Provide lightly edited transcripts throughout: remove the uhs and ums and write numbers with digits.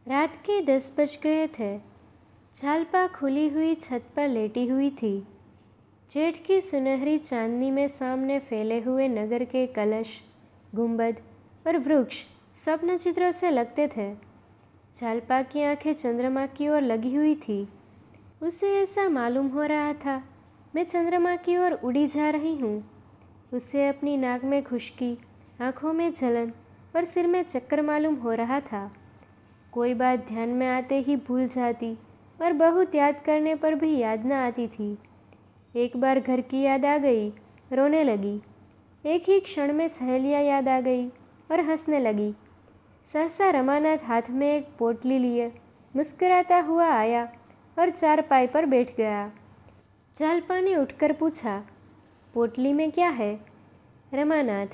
रात के 10 बज गए थे। झालपा खुली हुई छत पर लेटी हुई थी। जेठ की सुनहरी चांदनी में सामने फैले हुए नगर के कलश, गुंबद और वृक्ष स्वप्न चित्रों से लगते थे। झालपा की आंखें चंद्रमा की ओर लगी हुई थी। उसे ऐसा मालूम हो रहा था, मैं चंद्रमा की ओर उड़ी जा रही हूँ। उसे अपनी नाक में खुश्की, आँखों में जलन और सिर में चक्कर मालूम हो रहा था। कोई बात ध्यान में आते ही भूल जाती और बहुत याद करने पर भी याद न आती थी। एक बार घर की याद आ गई, रोने लगी। एक ही क्षण में सहेलियाँ याद आ गई और हंसने लगी। सहसा रमानाथ हाथ में एक पोटली लिए मुस्कुराता हुआ आया और चारपाई पर बैठ गया। झालपा ने उठकर पूछा, पोटली में क्या है? रमानाथ,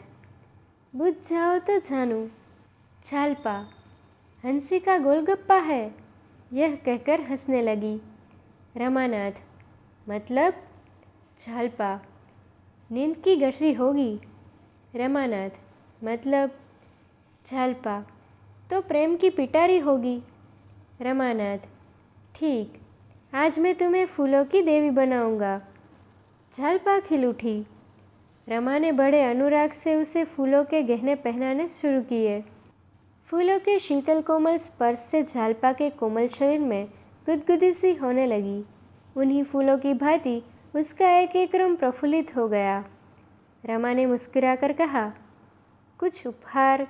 बुझ जाओ तो जानू। झालपा, हंसी का गोलगप्पा है, यह कहकर हंसने लगी। रमानाथ, मतलब? झालपा, नींद की गठरी होगी। रमानाथ, मतलब? झालपा, तो प्रेम की पिटारी होगी। रमानाथ, ठीक, आज मैं तुम्हें फूलों की देवी बनाऊंगा। झालपा खिल उठी। रमा ने बड़े अनुराग से उसे फूलों के गहने पहनाने शुरू किए। फूलों के शीतल कोमल स्पर्श से झालपा के कोमल शरीर में गुदगुदी सी होने लगी। उन्हीं फूलों की भांति उसका एक एक रोम प्रफुल्लित हो गया। रमा ने मुस्कुराकर कहा, कुछ उपहार?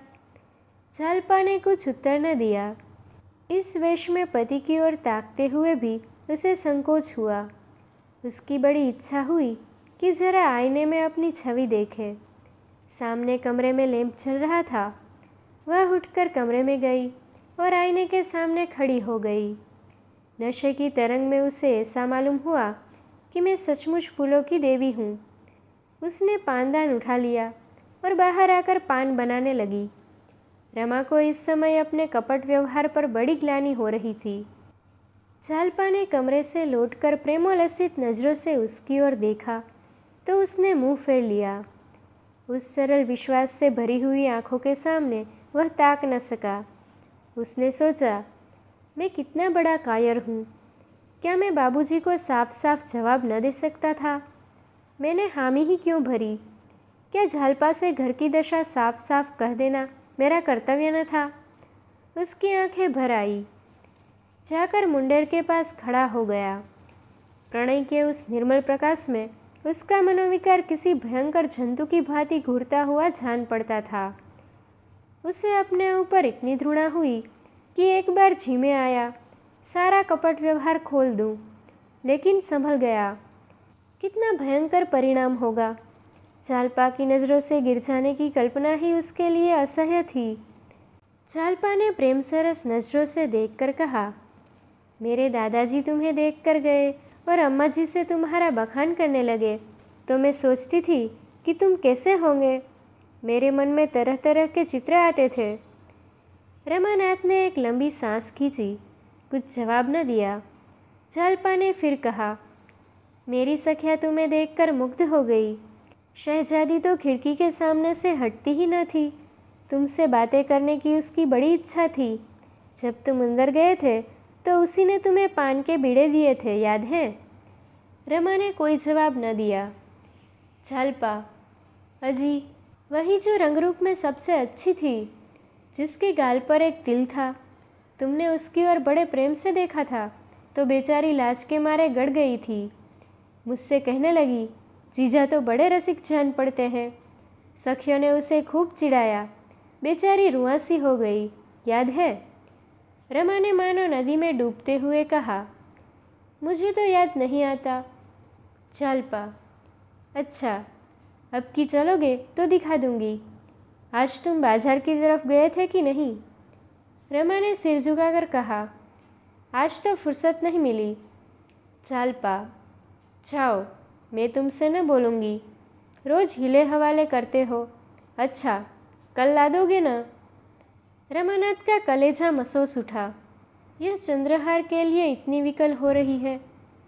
झालपा ने कुछ उत्तर न दिया। इस वेश में पति की ओर ताकते हुए भी उसे संकोच हुआ। उसकी बड़ी इच्छा हुई कि जरा आईने में अपनी छवि देखे। सामने कमरे में लैंप जल रहा था। वह उठकर कमरे में गई और आईने के सामने खड़ी हो गई। नशे की तरंग में उसे ऐसा मालूम हुआ कि मैं सचमुच फूलों की देवी हूँ। उसने पानदान उठा लिया और बाहर आकर पान बनाने लगी। रमा को इस समय अपने कपट व्यवहार पर बड़ी ग्लानि हो रही थी। झालपा ने कमरे से लौटकर प्रेमोल्लसित नज़रों से उसकी ओर देखा तो उसने मुंह फेर लिया। उस सरल विश्वास से भरी हुई आंखों के सामने वह ताक न सका। उसने सोचा, मैं कितना बड़ा कायर हूँ। क्या मैं बाबूजी को साफ साफ जवाब न दे सकता था? मैंने हामी ही क्यों भरी? क्या झालपा से घर की दशा साफ साफ कह देना मेरा कर्तव्य न था? उसकी आंखें भर आई। जाकर मुंडेर के पास खड़ा हो गया। प्रणय के उस निर्मल प्रकाश में उसका मनोविकार किसी भयंकर जंतु की भांति घूरता हुआ जान पड़ता था। उसे अपने ऊपर इतनी घृणा हुई कि एक बार जी में आया, सारा कपट व्यवहार खोल दूं, लेकिन संभल गया। कितना भयंकर परिणाम होगा। झालपा की नज़रों से गिर जाने की कल्पना ही उसके लिए असह्य थी। झालपा ने प्रेम सरस नज़रों से देखकर कहा, मेरे दादाजी तुम्हें देखकर गए और अम्मा जी से तुम्हारा बखान करने लगे तो मैं सोचती थी कि तुम कैसे होंगे। मेरे मन में तरह तरह के चित्र आते थे। रमानाथ ने एक लंबी सांस खींची, कुछ जवाब न दिया। झालपा ने फिर कहा, मेरी सखिया तुम्हें देखकर मुग्ध हो गई। शहजादी तो खिड़की के सामने से हटती ही न थी। तुमसे बातें करने की उसकी बड़ी इच्छा थी। जब तुम अंदर गए थे तो उसी ने तुम्हें पान के बीड़े दिए थे, याद है? रमा ने कोई जवाब न दिया। झालपा, अजी, वही जो रंगरूप में सबसे अच्छी थी, जिसके गाल पर एक तिल था। तुमने उसकी ओर बड़े प्रेम से देखा था तो बेचारी लाज के मारे गड़ गई थी। मुझसे कहने लगी, जीजा तो बड़े रसिक जान पड़ते हैं। सखियों ने उसे खूब चिढ़ाया। बेचारी रुआंसी हो गई, याद है? रमा ने मानो नदी में डूबते हुए कहा, मुझे तो याद नहीं आता। झालपा, अच्छा, अब की चलोगे तो दिखा दूंगी। आज तुम बाजार की तरफ गए थे कि नहीं? रमा ने सिर झुकाकर कहा, आज तो फुर्सत नहीं मिली। झालपा, जाओ, मैं तुमसे न बोलूँगी। रोज हिले हवाले करते हो। अच्छा, कल ला दोगे ना? रमानाथ का कलेजा मसोस उठा। यह चंद्रहार के लिए इतनी विकल हो रही है,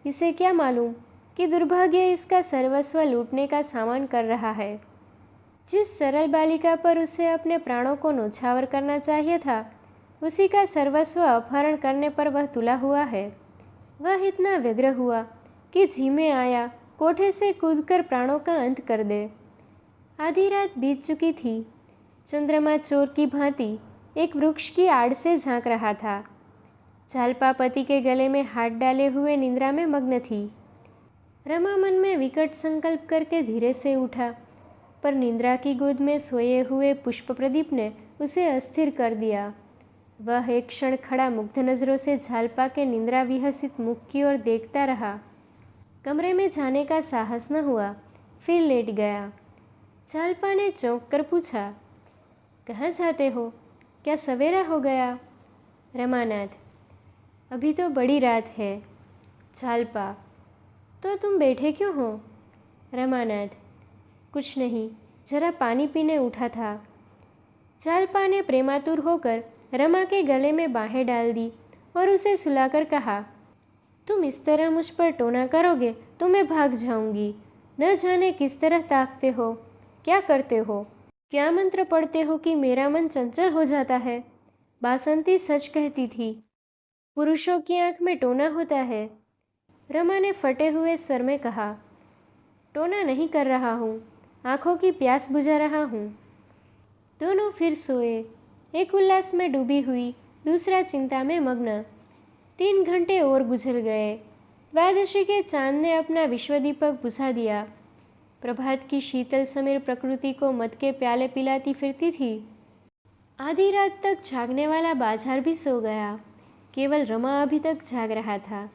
इसे क्या मालूम कि दुर्भाग्य इसका सर्वस्व लूटने का सामान कर रहा है। जिस सरल बालिका पर उसे अपने प्राणों को न्यौछावर करना चाहिए था, उसी का सर्वस्व अपहरण करने पर वह तुला हुआ है। वह इतना व्यग्र हुआ कि जी में आया कोठे से कूदकर प्राणों का अंत कर दे। आधी रात बीत चुकी थी। चंद्रमा चोर की भांति एक वृक्ष की आड़ से झांक रहा था। झालपा पति के गले में हाथ डाले हुए निंद्रा में मग्न थी। रमा मन में विकट संकल्प करके धीरे से उठा, पर निंद्रा की गोद में सोए हुए पुष्प प्रदीप ने उसे अस्थिर कर दिया। वह एक क्षण खड़ा मुग्ध नजरों से झालपा के निंद्रा विहसित मुख की ओर देखता रहा। कमरे में जाने का साहस न हुआ, फिर लेट गया। झालपा ने चौंक कर पूछा, कहाँ जाते हो? क्या सवेरा हो गया? रमानाथ, अभी तो बड़ी रात है। झालपा, तो तुम बैठे क्यों हो? रमानाथ, कुछ नहीं, जरा पानी पीने उठा था। झालपा ने प्रेमातुर होकर रमा के गले में बाहें डाल दी और उसे सुलाकर कहा, तुम इस तरह मुझ पर टोना करोगे तो मैं भाग जाऊंगी। न जाने किस तरह ताकते हो, क्या करते हो, क्या मंत्र पढ़ते हो कि मेरा मन चंचल हो जाता है। बासंती सच कहती थी, पुरुषों की आंख में टोना होता है। रमा ने फटे हुए स्वर में कहा, टोना नहीं कर रहा हूँ, आंखों की प्यास बुझा रहा हूँ। दोनों फिर सोए, एक उल्लास में डूबी हुई, दूसरा चिंता में मग्न। 3 घंटे और गुजर गए। द्वादशी के चांद ने अपना विश्वदीपक बुझा दिया। प्रभात की शीतल समीर प्रकृति को मद के प्याले पिलाती फिरती थी। आधी रात तक जागने वाला बाजार भी सो गया। केवल रमा अभी तक जाग रहा था।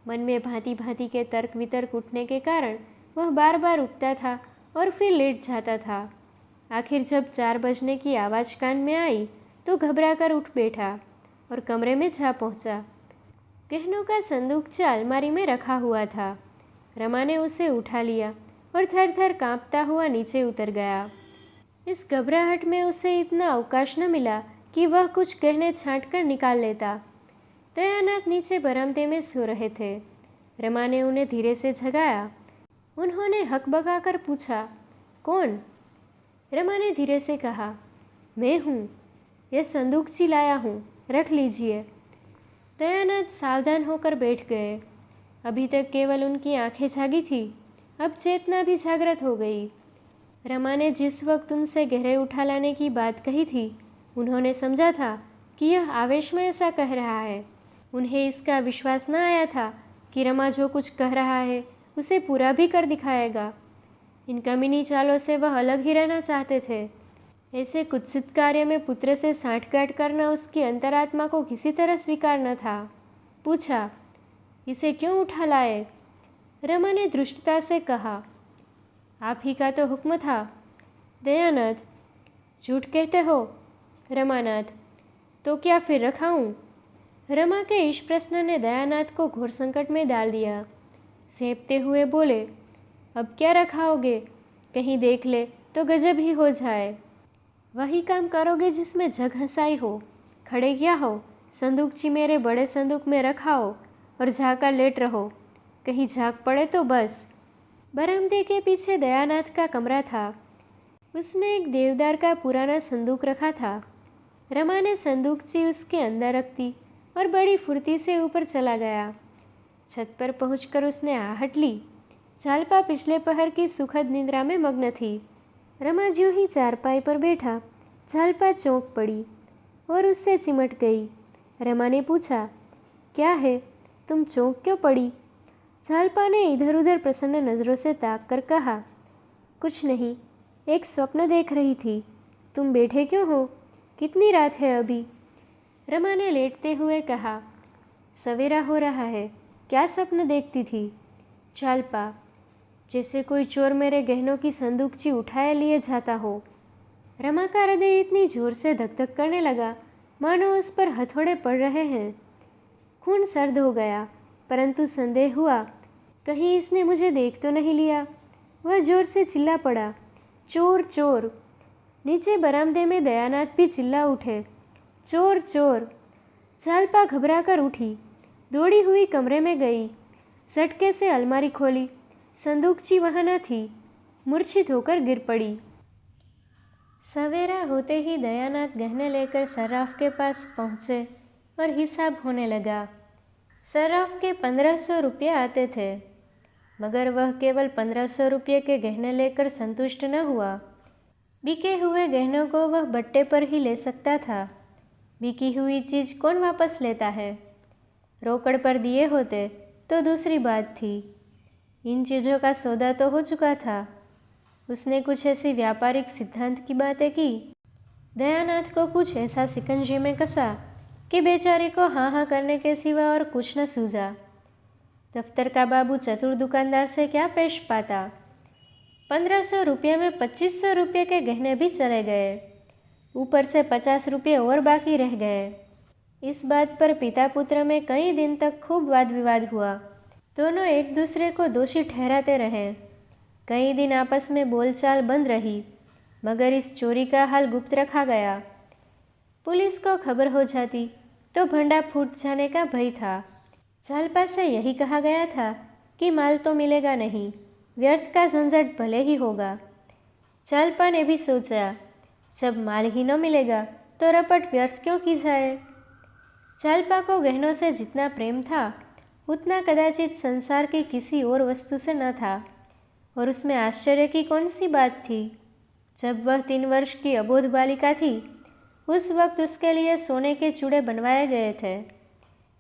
मन में भांति भांति के तर्क वितर्क उठने के कारण वह बार बार उठता था और फिर लेट जाता था। आखिर जब 4 बजने की आवाज़ कान में आई तो घबराकर उठ बैठा और कमरे में जा पहुंचा। गहनों का संदूकचा अलमारी में रखा हुआ था। रमा ने उसे उठा लिया और थर थर कांपता हुआ नीचे उतर गया। इस घबराहट में उसे इतना अवकाश न मिला कि वह कुछ गहने छांट कर निकाल लेता। दयानाथ नीचे बरामदे में सो रहे थे। रमा ने उन्हें धीरे से जगाया। उन्होंने हकबकाकर पूछा, कौन? रमा ने धीरे से कहा, मैं हूँ, यह संदूकची लाया हूँ, रख लीजिए। दयानाथ सावधान होकर बैठ गए। अभी तक केवल उनकी आंखें जागी थी, अब चेतना भी जागृत हो गई। रमा ने जिस वक्त उनसे गहरे उठा लाने की बात कही थी, उन्होंने समझा था कि यह आवेश में ऐसा कह रहा है। उन्हें इसका विश्वास न आया था कि रमा जो कुछ कह रहा है उसे पूरा भी कर दिखाएगा। इन कमीनी चालों से वह अलग ही रहना चाहते थे। ऐसे कुत्सित कार्य में पुत्र से साठगांठ करना उसकी अंतरात्मा को किसी तरह स्वीकार न था। पूछा, इसे क्यों उठा लाए? रमा ने धृष्टता से कहा, आप ही का तो हुक्म था। दयानाथ, झूठ कहते हो। रमानाथ, तो क्या फिर रखाऊं? रमा के इस प्रश्न ने दयानाथ को घोर संकट में डाल दिया। सेंपते हुए बोले, अब क्या रखाओगे? कहीं देख ले तो गजब ही हो जाए। वही काम करोगे जिसमें जग हंसाई हो। खड़े क्या हो, संदूकची मेरे बड़े संदूक में रखाओ और जाकर लेट रहो। कहीं झाग पड़े तो बस। बरामदे के पीछे दयानाथ का कमरा था। उसमें एक देवदार का पुराना संदूक रखा था। रमा ने संदूकची उसके अंदर रख दी और बड़ी फुर्ती से ऊपर चला गया। छत पर पहुंचकर उसने आहट ली। झालपा पिछले पहर की सुखद निद्रा में मग्न थी। रमा ज्यों ही चारपाई पर बैठा, झालपा चौंक पड़ी और उससे चिमट गई। रमा ने पूछा, क्या है, तुम चौंक क्यों पड़ी? झालपा ने इधर उधर प्रसन्न नज़रों से ताक कर कहा, कुछ नहीं, एक स्वप्न देख रही थी। तुम बैठे क्यों हो? कितनी रात है अभी? रमा ने लेटते हुए कहा, सवेरा हो रहा है। क्या स्वप्न देखती थी? झालपा, जैसे कोई चोर मेरे गहनों की संदूकची उठाए लिए जाता हो। रमा का हृदय इतनी जोर से धक धक करने लगा मानो उस पर हथौड़े पड़ रहे हैं। खून सर्द हो गया, परंतु संदेह हुआ, कहीं इसने मुझे देख तो नहीं लिया। वह जोर से चिल्ला पड़ा, चोर चोर। नीचे बरामदे में दयानाथ भी चिल्ला उठे, चोर चोर। झालपा घबरा कर उठी, दौड़ी हुई कमरे में गई, झटके से अलमारी खोली। संदूकची वहाँ न थी। मूर्छित होकर गिर पड़ी। सवेरा होते ही दयानाथ गहने लेकर सर्राफ के पास पहुँचे और हिसाब होने लगा। सर्राफ के 1500 रुपये आते थे, मगर वह केवल 1500 रुपये के गहने लेकर संतुष्ट न हुआ। बिके हुए गहनों को वह बट्टे पर ही ले सकता था। बिकी हुई चीज़ कौन वापस लेता है? रोकड़ पर दिए होते तो दूसरी बात थी। इन चीज़ों का सौदा तो हो चुका था। उसने कुछ ऐसी व्यापारिक सिद्धांत की बातें की। दयानाथ को कुछ ऐसा शिकंजे में कसा कि बेचारे को हाँ हाँ करने के सिवा और कुछ न सूझा। दफ्तर का बाबू चतुर दुकानदार से क्या पेश पाता। 1500 रुपये में 2500 रुपये के गहने भी चले गए, ऊपर से 50 रुपये और बाकी रह गए। इस बात पर पिता पुत्र में कई दिन तक खूब वाद विवाद हुआ। दोनों एक दूसरे को दोषी ठहराते रहे। कई दिन आपस में बोलचाल बंद रही, मगर इस चोरी का हाल गुप्त रखा गया। पुलिस को खबर हो जाती तो भंडा फूट जाने का भय था। झालपा से यही कहा गया था कि माल तो मिलेगा नहीं, व्यर्थ का झंझट भले ही होगा। झालपा ने भी सोचा, जब माल ही न मिलेगा तो रपट व्यर्थ क्यों की जाए। झालपा को गहनों से जितना प्रेम था उतना कदाचित संसार की किसी और वस्तु से न था। और उसमें आश्चर्य की कौन सी बात थी? जब वह 3 वर्ष की अबोध बालिका थी, उस वक्त उसके लिए सोने के चूड़े बनवाए गए थे।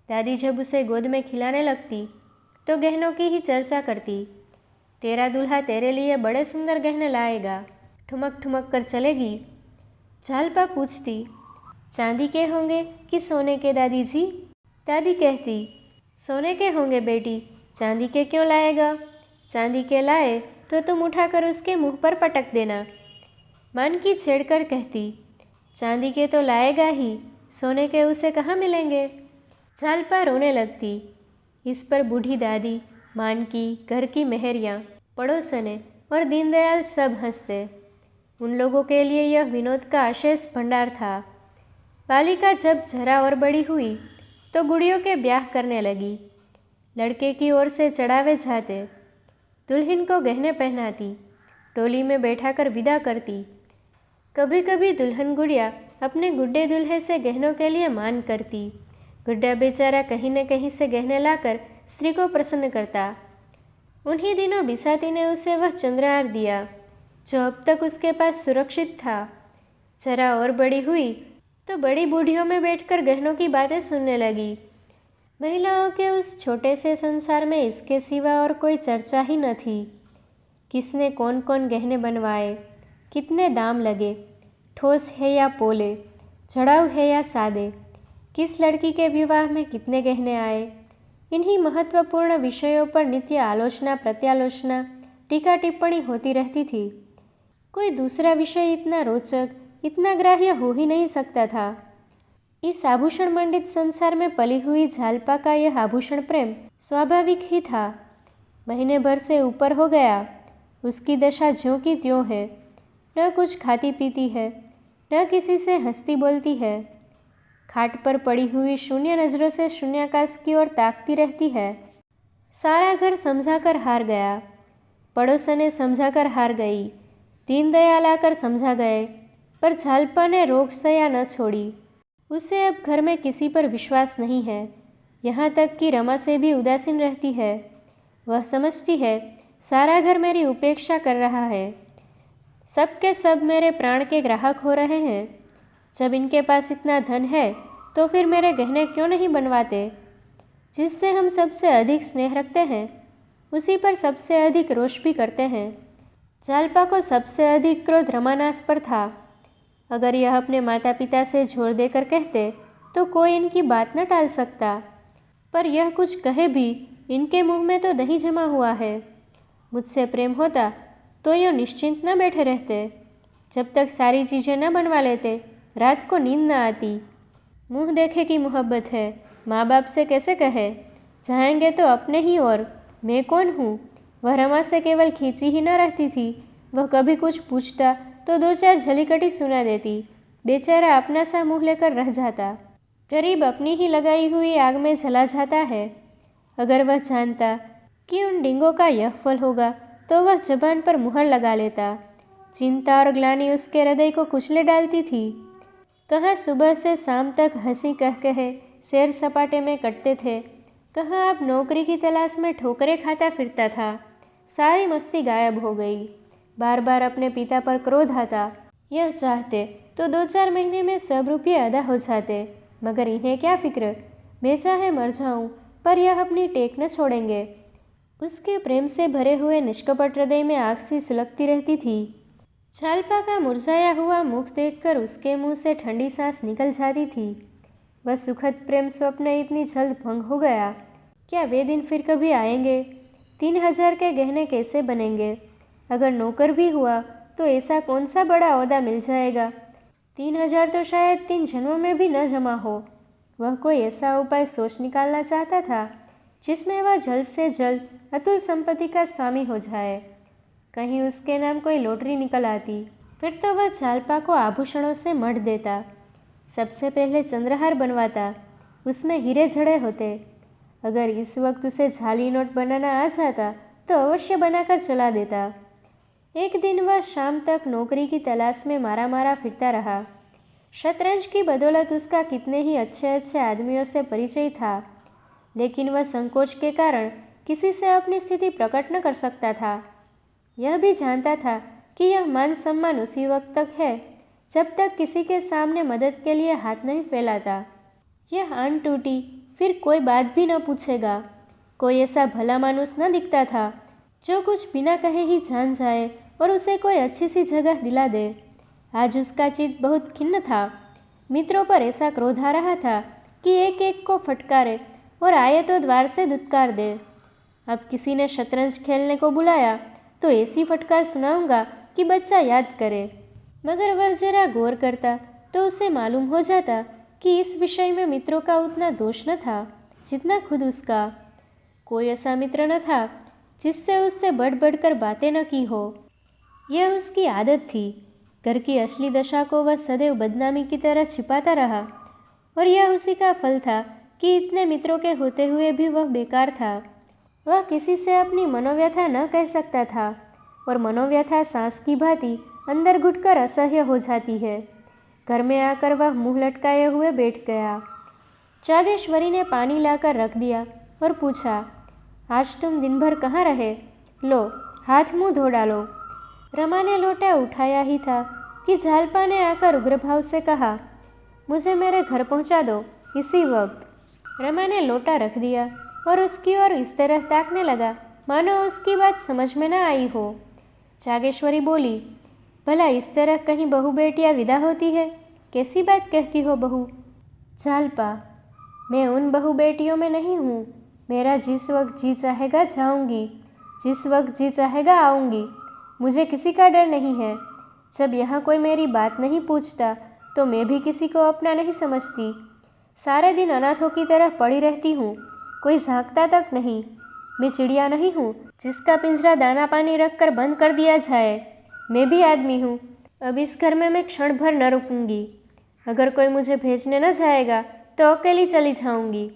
दादी जब उसे गोद में खिलाने लगती तो गहनों की ही चर्चा करती। तेरा दूल्हा तेरे लिए बड़े सुंदर गहने लाएगा, ठुमक ठुमक कर चलेगी। झालपा पूछती, चांदी के होंगे कि सोने के दादी जी? दादी कहती, सोने के होंगे बेटी, चांदी के क्यों लाएगा? चांदी के लाए तो तुम उठाकर उसके मुंह पर पटक देना। मानकी छेड़कर कहती, चांदी के तो लाएगा ही, सोने के उसे कहाँ मिलेंगे। झालपा रोने लगती। इस पर बूढ़ी दादी, मानकी, घर की मेहरियाँ, पड़ोसने और दीनदयाल सब हंसते। उन लोगों के लिए यह विनोद का अशेष भंडार था। बालिका जब जरा और बड़ी हुई तो गुड़ियों के ब्याह करने लगी। लड़के की ओर से चढ़ावे जाते, दुल्हन को गहने पहनाती, टोली में बैठाकर विदा करती। कभी कभी दुल्हन गुड़िया अपने गुड्डे दूल्हे से गहनों के लिए मान करती। गुड्डा बेचारा कहीं न कहीं से गहने लाकर स्त्री को प्रसन्न करता। उन्हीं दिनों बिसाती ने उसे वह चंद्रहार दिया जो अब तक उसके पास सुरक्षित था। जरा और बड़ी हुई तो बड़ी बूढ़ियों में बैठकर गहनों की बातें सुनने लगी। महिलाओं के उस छोटे से संसार में इसके सिवा और कोई चर्चा ही न थी। किसने कौन कौन गहने बनवाए, कितने दाम लगे, ठोस है या पोले, चढ़ाऊ है या सादे, किस लड़की के विवाह में कितने गहने आए, इन्हीं महत्वपूर्ण विषयों पर नित्य आलोचना प्रत्यालोचना टीका टिप्पणी होती रहती थी। कोई दूसरा विषय इतना रोचक, इतना ग्राह्य हो ही नहीं सकता था। इस आभूषण मंडित संसार में पली हुई झालपा का यह आभूषण प्रेम स्वाभाविक ही था। महीने भर से ऊपर हो गया, उसकी दशा ज्यों की त्यों है। न कुछ खाती पीती है, न किसी से हंसती बोलती है। खाट पर पड़ी हुई शून्य नज़रों से शून्याकाश की ओर ताकती रहती है। सारा घर समझाकर हार गया, पड़ोसने समझाकर हार गई, दीनदयाल आकर समझा गए, पर झालपा ने रोक सया न छोड़ी। उसे अब घर में किसी पर विश्वास नहीं है, यहाँ तक कि रमा से भी उदासीन रहती है। वह समझती है सारा घर मेरी उपेक्षा कर रहा है, सब के सब मेरे प्राण के ग्राहक हो रहे हैं। जब इनके पास इतना धन है तो फिर मेरे गहने क्यों नहीं बनवाते। जिससे हम सबसे अधिक स्नेह रखते हैं उसी पर सबसे अधिक रोष भी करते हैं। झालपा को सबसे अधिक क्रोध रमानाथ पर था। अगर यह अपने माता पिता से जोर देकर कहते तो कोई इनकी बात न टाल सकता, पर यह कुछ कहे भी इनके मुंह में तो दही जमा हुआ है। मुझसे प्रेम होता तो यूँ निश्चिंत न बैठे रहते। जब तक सारी चीज़ें न बनवा लेते रात को नींद न आती। मुँह देखे की मोहब्बत है, माँ बाप से कैसे कहे, जाएंगे तो अपने ही। और मैं कौन हूँ। वह रमा से केवल खींची ही न रहती थी, वह कभी कुछ पूछता तो 2-4 झलीकटी सुना देती। बेचारा अपना सा मुँह लेकर रह जाता। गरीब अपनी ही लगाई हुई आग में जला जाता है। अगर वह जानता कि उन डींगों का यह फल होगा तो वह जबान पर मुहर लगा लेता। चिंता और ग्लानि उसके हृदय को कुचले डालती थी। कहाँ सुबह से शाम तक हंसी कह कहे सैर सपाटे में कटते थे, कहाँ अब नौकरी की तलाश में ठोकरें खाता फिरता था। सारी मस्ती गायब हो गई। बार बार अपने पिता पर क्रोध आता। यह चाहते तो 2-4 महीने में सब रुपये अदा हो जाते, मगर इन्हें क्या फिक्र, मैं चाहे मर जाऊं पर यह अपनी टेक न छोड़ेंगे। उसके प्रेम से भरे हुए निष्कपट हृदय में आग सी सुलगती रहती थी। झालपा का मुरझाया हुआ मुख देखकर उसके मुंह से ठंडी सांस निकल जाती थी। वह सुखद प्रेम स्वप्न इतनी जल्द भंग हो गया। क्या वे दिन फिर कभी आएंगे? 3,000 के गहने कैसे बनेंगे? अगर नौकर भी हुआ तो ऐसा कौन सा बड़ा ओहदा मिल जाएगा? 3,000 तो शायद 3 जन्मों में भी न जमा हो। वह कोई ऐसा उपाय सोच निकालना चाहता था जिसमें वह जल्द से जल्द अतुल संपत्ति का स्वामी हो जाए। कहीं उसके नाम कोई लॉटरी निकल आती, फिर तो वह झालपा को आभूषणों से मढ़ देता। सबसे पहले चंद्रहार बनवाता, उसमें हीरे जड़े होते। अगर इस वक्त उसे जाली नोट बनाना आ जाता तो अवश्य बनाकर चला देता। एक दिन वह शाम तक नौकरी की तलाश में मारा मारा फिरता रहा। शतरंज की बदौलत उसका कितने ही अच्छे अच्छे आदमियों से परिचय था, लेकिन वह संकोच के कारण किसी से अपनी स्थिति प्रकट न कर सकता था। यह भी जानता था कि यह मान सम्मान उसी वक्त तक है जब तक किसी के सामने मदद के लिए हाथ नहीं फैलाता। यह आन टूटी फिर कोई बात भी न पूछेगा। कोई ऐसा भला मानुस न दिखता था जो कुछ बिना कहे ही जान जाए और उसे कोई अच्छी सी जगह दिला दे। आज उसका चित्त बहुत खिन्न था। मित्रों पर ऐसा क्रोध आ रहा था कि एक एक को फटकारे और आए तो द्वार से दुत्कार दे। अब किसी ने शतरंज खेलने को बुलाया तो ऐसी फटकार सुनाऊंगा कि बच्चा याद करे। मगर वह जरा गौर करता तो उसे मालूम हो जाता कि इस विषय में मित्रों का उतना दोष न था जितना खुद उसका। कोई ऐसा मित्र न था जिससे उससे बढ़ बढ़कर बातें न की हो। यह उसकी आदत थी। घर की असली दशा को वह सदैव बदनामी की तरह छिपाता रहा, और यह उसी का फल था कि इतने मित्रों के होते हुए भी वह बेकार था। वह किसी से अपनी मनोव्यथा न कह सकता था, और मनोव्यथा सांस की भांति अंदर घुटकर असह्य हो जाती है। घर में आकर वह मुंह लटकाए हुए बैठ गया। जागेश्वरी ने पानी लाकर रख दिया और पूछा, आज तुम दिन भर कहाँ रहे? लो, हाथ मुंह धो डालो। रमा ने लोटा उठाया ही था कि झालपा ने आकर उग्र भाव से कहा, मुझे मेरे घर पहुँचा दो इसी वक्त। रमा ने लोटा रख दिया और उसकी ओर इस तरह ताकने लगा मानो उसकी बात समझ में न आई हो। जागेश्वरी बोली, भला इस तरह कहीं बहू बेटियाँ विदा होती है? कैसी बात कहती हो बहू? झालपा, मैं उन बहू बेटियों में नहीं हूँ। मेरा जिस वक्त जी चाहेगा जाऊँगी, जिस वक्त जी चाहेगा आऊँगी। मुझे किसी का डर नहीं है। जब यहाँ कोई मेरी बात नहीं पूछता तो मैं भी किसी को अपना नहीं समझती। सारे दिन अनाथों की तरह पड़ी रहती हूँ, कोई झांकता तक नहीं। मैं चिड़िया नहीं हूँ जिसका पिंजरा दाना पानी रख कर बंद कर दिया जाए। मैं भी आदमी हूँ। अब इस घर में मैं क्षण भर न रुकूंगी। अगर कोई मुझे भेजने न जाएगा तो अकेली चली जाऊंगी।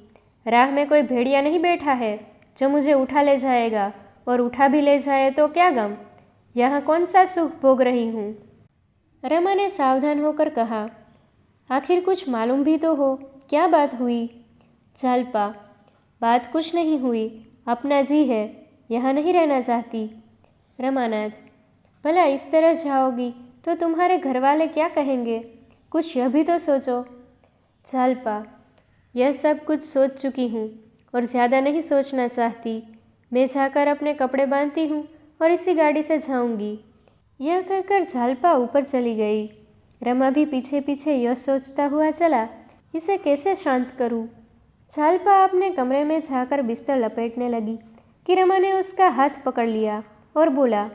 राह में कोई भेड़िया नहीं बैठा है जो मुझे उठा ले जाएगा, और उठा भी ले जाए तो क्या गम। यहाँ कौन सा सुख भोग रही हूँ। रमा ने सावधान होकर कहा, आखिर कुछ मालूम भी तो हो, क्या बात हुई? झालपा, बात कुछ नहीं हुई, अपना जी है, यहाँ नहीं रहना चाहती। रमानाथ, भला इस तरह जाओगी तो तुम्हारे घर वाले क्या कहेंगे? कुछ यह भी तो सोचो। झालपा, यह सब कुछ सोच चुकी हूँ और ज़्यादा नहीं सोचना चाहती। मैं जाकर अपने कपड़े बांधती हूँ और इसी गाड़ी से जाऊँगी। यह कहकर झालपा ऊपर चली गई। रमा भी पीछे पीछे यह सोचता हुआ चला, इसे कैसे शांत करूँ। झालपा अपने कमरे में जाकर बिस्तर लपेटने लगी कि रमा ने उसका हाथ पकड़ लिया और बोला,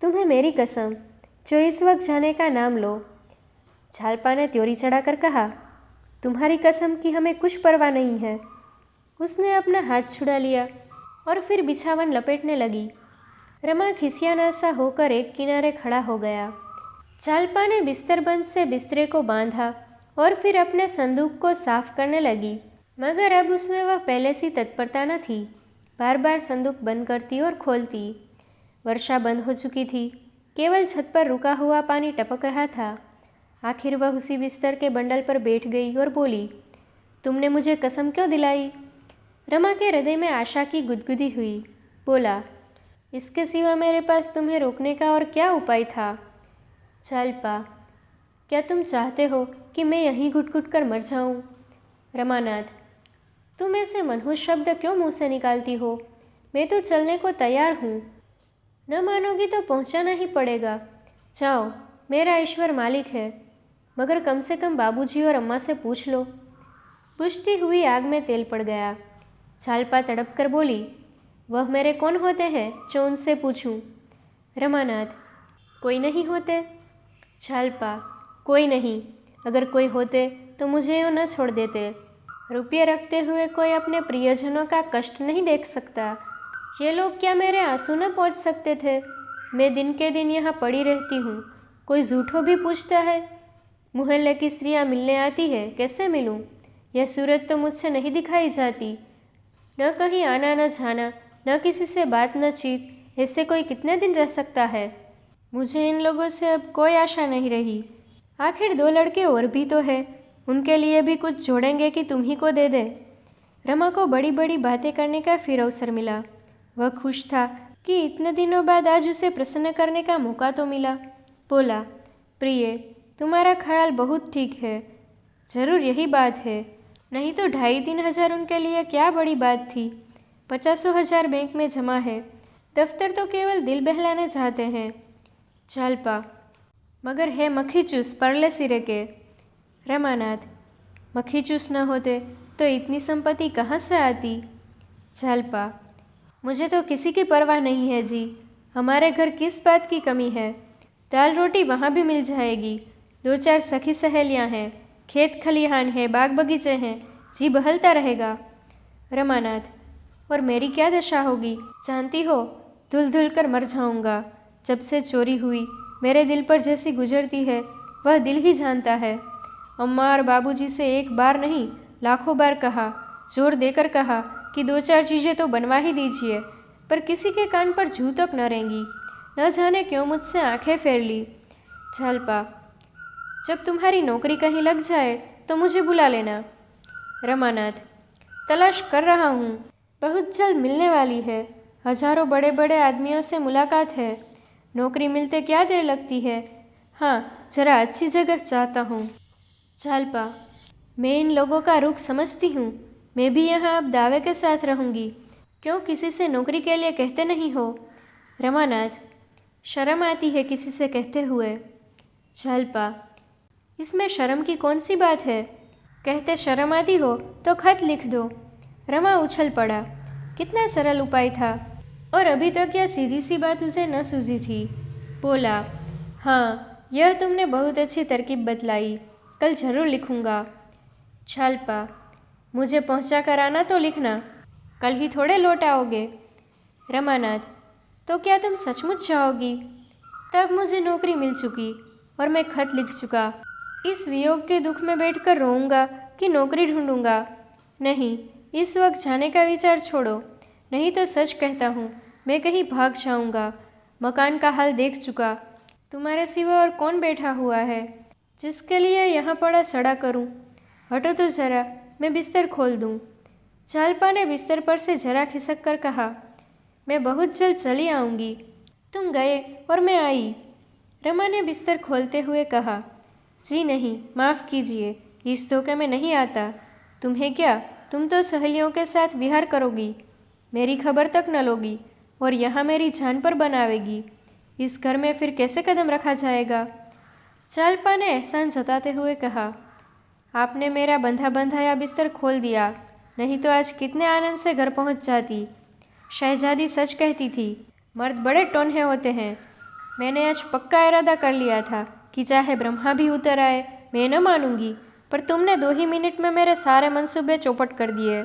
तुम्हें मेरी कसम, जो इस वक्त जाने का नाम लो। झालपा ने त्योरी चढ़ाकर कहा, तुम्हारी कसम की हमें कुछ परवाह नहीं है। उसने अपना हाथ छुड़ा लिया और फिर बिछावन लपेटने लगी। रमा खिसियाना सा होकर एक किनारे खड़ा हो गया। झालपा ने बिस्तरबंद से बिस्तरे को बांधा और फिर अपने संदूक को साफ करने लगी, मगर अब उसमें वह पहले सी तत्परता न थी। बार बार संदूक बंद करती और खोलती। वर्षा बंद हो चुकी थी। केवल छत पर रुका हुआ पानी टपक रहा था। आखिर वह उसी बिस्तर के बंडल पर बैठ गई और बोली, तुमने मुझे कसम क्यों दिलाई? रमा के हृदय में आशा की गुदगुदी हुई। बोला, इसके सिवा मेरे पास तुम्हें रोकने का और क्या उपाय था? चालपा, क्या तुम चाहते हो कि मैं यहीं घुट-घुट कर मर जाऊं? रमानाथ, तुम ऐसे मनहूस शब्द क्यों मुंह से निकालती हो? मैं तो चलने को तैयार हूँ। न मानोगी तो पहुँचाना ही पड़ेगा। जाओ, मेरा ईश्वर मालिक है, मगर कम से कम बाबूजी और अम्मा से पूछ लो। बुझती हुई आग में तेल पड़ गया। चालपा तड़प कर बोली, वह मेरे कौन होते हैं जो उनसे पूछूं? रमानाथ, कोई नहीं होते। चालपा, कोई नहीं। अगर कोई होते तो मुझे यूँ न छोड़ देते। रुपये रखते हुए कोई अपने प्रियजनों का कष्ट नहीं देख सकता। ये लोग क्या मेरे आंसू न पहुँच सकते थे? मैं दिन के दिन यहाँ पड़ी रहती हूँ, कोई झूठो भी पूछता है। मोहल्ले की स्त्रियाँ मिलने आती है, कैसे मिलूँ? यह सूरत तो मुझसे नहीं दिखाई जाती। न कहीं आना न जाना, न किसी से बात न चीत, ऐसे कोई कितने दिन रह सकता है? मुझे इन लोगों से अब कोई आशा नहीं रही। आखिर 2 लड़के और भी तो है, उनके लिए भी कुछ जोड़ेंगे कि तुम ही को दे दे। रमा को बड़ी बड़ी बातें करने का फिर अवसर मिला। वह खुश था कि इतने दिनों बाद आज उसे प्रसन्न करने का मौका तो मिला। बोला, प्रिय, तुम्हारा ख्याल बहुत ठीक है। जरूर यही बात है, नहीं तो 2,500-3 हज़ार उनके लिए क्या बड़ी बात थी। 50,000 बैंक में जमा है। दफ्तर तो केवल दिल बहलाने चाहते हैं। चालपा, मगर है मक्खी चूस परले सिरे के। रमानाथ, मक्खी चूस न होते तो इतनी संपत्ति कहाँ से आती? चालपा, मुझे तो किसी की परवाह नहीं है जी। हमारे घर किस बात की कमी है? दाल रोटी वहाँ भी मिल जाएगी। 2-4 सखी सहेलियाँ हैं, खेत खलिहान है, बाग बगीचे हैं, जी बहलता रहेगा। रमानाथ, और मेरी क्या दशा होगी? जानती हो, धुल धुल कर मर जाऊँगा। जब से चोरी हुई, मेरे दिल पर जैसी गुजरती है वह दिल ही जानता है। अम्मा और बाबूजी से एक बार नहीं, लाखों बार कहा, जोर देकर कहा कि 2-4 चीज़ें तो बनवा ही दीजिए, पर किसी के कान पर जू तक न रेंगी। न जाने क्यों मुझसे आंखें फेर ली। चालपा, जब तुम्हारी नौकरी कहीं लग जाए तो मुझे बुला लेना। रमानाथ, तलाश कर रहा हूँ, बहुत जल्द मिलने वाली है। हजारों बड़े बड़े आदमियों से मुलाकात है। नौकरी मिलते क्या देर लगती है। हाँ, जरा अच्छी जगह चाहता हूँ। चालपा, मैं इन लोगों का रुख समझती हूँ। मैं भी यहाँ अब दावे के साथ रहूँगी। क्यों किसी से नौकरी के लिए कहते नहीं हो? रमानाथ, शर्म आती है किसी से कहते हुए। चालपा, इसमें शर्म की कौन सी बात है? कहते शर्म आती हो तो खत लिख दो। रमा उछल पड़ा। कितना सरल उपाय था, और अभी तक यह सीधी सी बात उसे न सूझी थी। बोला, हाँ, यह तुमने बहुत अच्छी तरकीब बतलाई, कल जरूर लिखूँगा। चालपा, मुझे पहुँचा कर आना तो लिखना, कल ही थोड़े लौट आओगे। रमानाथ, तो क्या तुम सचमुच जाओगी? तब मुझे नौकरी मिल चुकी और मैं खत लिख चुका। इस वियोग के दुख में बैठकर रोऊंगा कि नौकरी ढूंढूंगा? नहीं, इस वक्त जाने का विचार छोड़ो। नहीं तो सच कहता हूँ, मैं कहीं भाग जाऊंगा। मकान का हाल देख चुका। तुम्हारे सिवा और कौन बैठा हुआ है जिसके लिए यहाँ पड़ा सड़ा करूँ? हटो तो जरा, मैं बिस्तर खोल दूँ। चालपा ने बिस्तर पर से जरा खिसक कर कहा, मैं बहुत जल्द चली आऊँगी। तुम गए और मैं आई। रमा ने बिस्तर खोलते हुए कहा, जी नहीं, माफ़ कीजिए, इस धोखे में नहीं आता। तुम्हें क्या, तुम तो सहेलियों के साथ विहार करोगी, मेरी खबर तक न लोगी और यहाँ मेरी जान पर बनावेगी। इस घर में फिर कैसे कदम रखा जाएगा? चालपा ने एहसान जताते हुए कहा, आपने मेरा बंधा बंधाया बिस्तर खोल दिया, नहीं तो आज कितने आनंद से घर पहुँच जाती। शहजादी सच कहती थी, मर्द बड़े टोन्हे होते हैं। मैंने आज पक्का इरादा कर लिया था कि चाहे ब्रह्मा भी उतर आए मैं न मानूंगी, पर तुमने 2 ही मिनट में मेरे सारे मंसूबे चौपट कर दिए।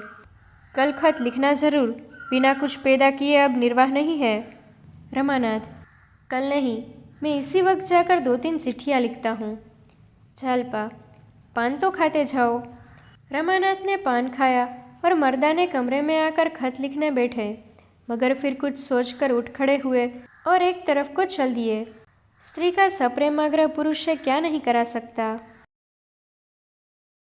कल खत लिखना जरूर, बिना कुछ पैदा किए अब निर्वाह नहीं है। रमानाथ, कल नहीं, मैं इसी वक्त जाकर 2-3 चिट्ठियाँ लिखता हूँ। चालपा, पान तो खाते जाओ। रमानाथ ने पान खाया और मर्दाने कमरे में आकर खत लिखने बैठे, मगर फिर कुछ सोचकर उठ खड़े हुए और एक तरफ को चल दिए। स्त्री का सप्रेम आग्रह पुरुष से क्या नहीं करा सकता।